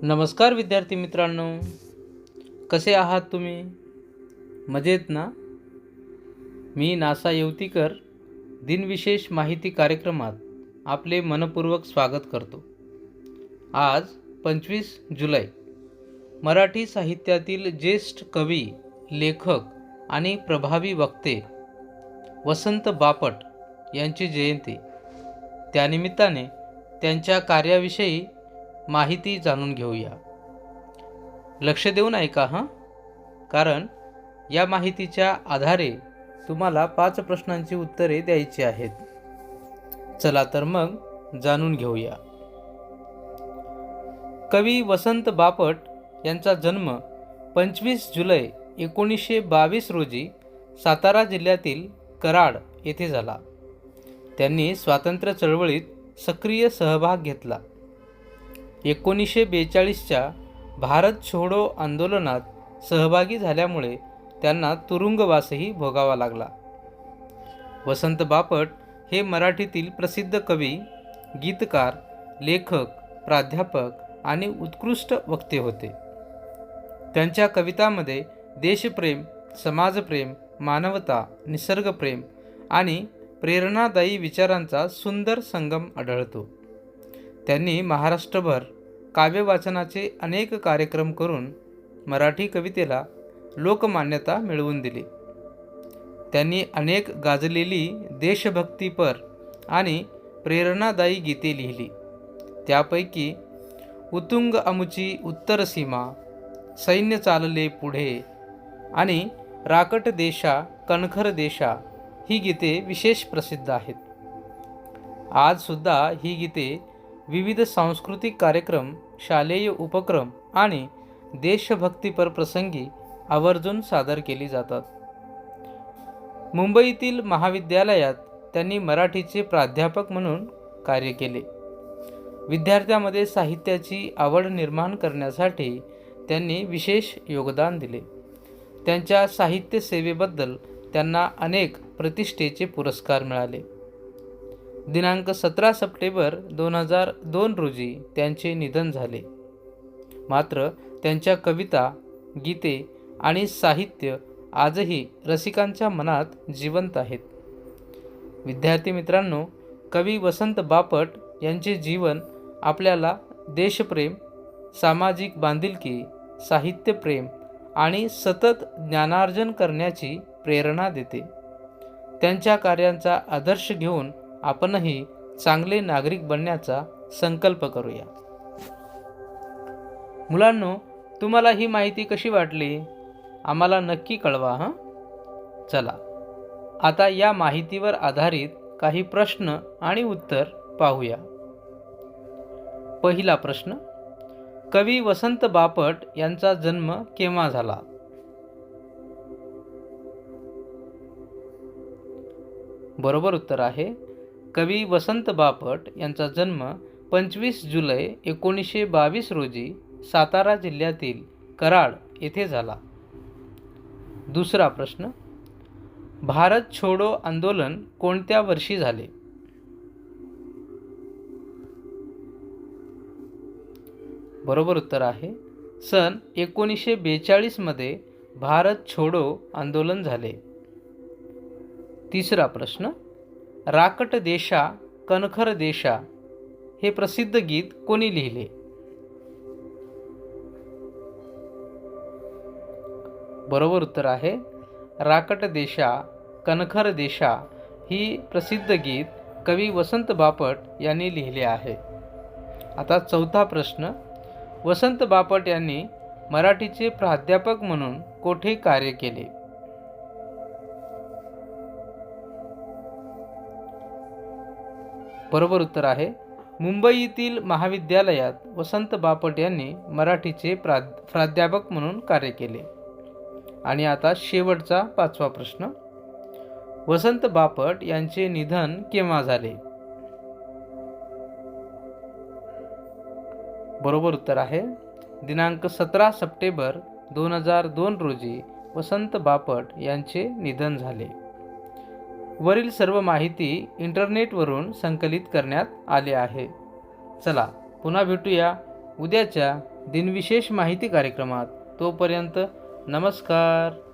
नमस्कार विद्यार्थी मित्रांनो, कसे आहात तुम्ही? मजेत ना? मी नासा येवतीकर दिनविशेष माहिती कार्यक्रमात आपले मनपूर्वक स्वागत करतो. आज 25 जुलै मराठी साहित्यातील ज्येष्ठ कवी, लेखक आणि प्रभावी वक्ते वसंत बापट यांची जयंती. त्यानिमित्ताने त्यांच्या कार्याविषयी माहिती जाणून घेऊया. लक्ष देऊन ऐका हां, कारण या माहितीच्या आधारे तुम्हाला 5 प्रश्नांची उत्तरे द्यायची आहेत. चला तर मग जाणून घेऊया. कवी वसंत बापट यांचा जन्म 25 जुलै 1922 रोजी सातारा जिल्ह्यातील कराड येथे झाला. त्यांनी स्वातंत्र्य चळवळीत सक्रिय सहभाग घेतला. 1942च्या भारत छोडो आंदोलनात सहभागी झाल्यामुळे त्यांना तुरुंगवासही भोगावा लागला. वसंत बापट हे मराठीतील प्रसिद्ध कवी, गीतकार, लेखक, प्राध्यापक आणि उत्कृष्ट वक्ते होते. त्यांच्या कवितांमध्ये देशप्रेम, समाजप्रेम, मानवता, निसर्गप्रेम आणि प्रेरणादायी विचारांचा सुंदर संगम आढळतो. त्यांनी महाराष्ट्रभर काव्यवाचनाचे अनेक कार्यक्रम करून मराठी कवितेला लोकमान्यता मिळवून दिली. त्यांनी अनेक गाजलेली देशभक्तीपर आणि प्रेरणादायी गीते लिहिली. त्यापैकी उतुंग अमुची उत्तर सीमा, सैन्य चालले पुढे आणि राकट देशा कणखर देशा ही गीते विशेष प्रसिद्ध आहेत. आजसुद्धा ही गीते विविध सांस्कृतिक कार्यक्रम, शालेय उपक्रम आणि देशभक्तीपर प्रसंगी आवर्जून सादर केली जातात. मुंबईतील महाविद्यालयात त्यांनी मराठीचे प्राध्यापक म्हणून कार्य केले. विद्यार्थ्यांमध्ये साहित्याची आवड निर्माण करण्यासाठी त्यांनी विशेष योगदान दिले. त्यांच्या साहित्य सेवेबद्दल त्यांना अनेक प्रतिष्ठेचे पुरस्कार मिळाले. दिनांक 17 सप्टेंबर 2002 रोजी त्यांचे निधन झाले. मात्र त्यांच्या कविता, गीते आणि साहित्य आजही रसिकांच्या मनात जिवंत आहेत. विद्यार्थी मित्रांनो, कवी वसंत बापट यांचे जीवन आपल्याला देशप्रेम, सामाजिक बांधिलकी, साहित्यप्रेम आणि सतत ज्ञानार्जन करण्याची प्रेरणा देते. त्यांच्या कार्यांचा आदर्श घेऊन आपणही चांगले नागरिक बनण्याचा संकल्प करूया. मुलांनो, तुम्हाला ही माहिती कशी वाटली? आम्हाला नक्की कळवा हां. चला, आता या माहितीवर आधारित काही प्रश्न आणि उत्तर पाहूया. पहिला प्रश्न, कवी वसंत बापट यांचा जन्म केव्हा झाला? बरोबर उत्तर आहे, कवी वसंत बापट यांचा जन्म 25 जुलै 1922 रोजी सातारा जिल्ह्यातील कराड येथे झाला. दुसरा प्रश्न, भारत छोडो आंदोलन कोणत्या वर्षी झाले? बरोबर उत्तर आहे, सन 1942 मध्ये भारत छोडो आंदोलन झाले. तिसरा प्रश्न, राकट देशा कणखर देशा हे प्रसिद्ध गीत कोणी लिहिले? बरोबर उत्तर आहे, राकट देशा कणखर देशा ही प्रसिद्ध गीत कवी वसंत बापट यांनी लिहिले आहे. आता चौथा प्रश्न, वसंत बापट यांनी मराठीचे प्राध्यापक म्हणून कोठे कार्य केले? बरोबर उत्तर आहे, मुंबईतील महाविद्यालयात वसंत बापट यांनी मराठीचे प्राध्यापक म्हणून कार्य केले. आणि आता शेवटचा 5वा प्रश्न, वसंत बापट यांचे निधन केव्हा झाले? बरोबर उत्तर आहे, दिनांक 17 सप्टेंबर 2002 रोजी वसंत बापट यांचे निधन झाले. वरील सर्व माहिती इंटरनेटवरून संकलित करण्यात आली आहे. चला पुन्हा भेटूया उद्याच्या दिनविशेष माहिती कार्यक्रमात. तोपर्यंत नमस्कार.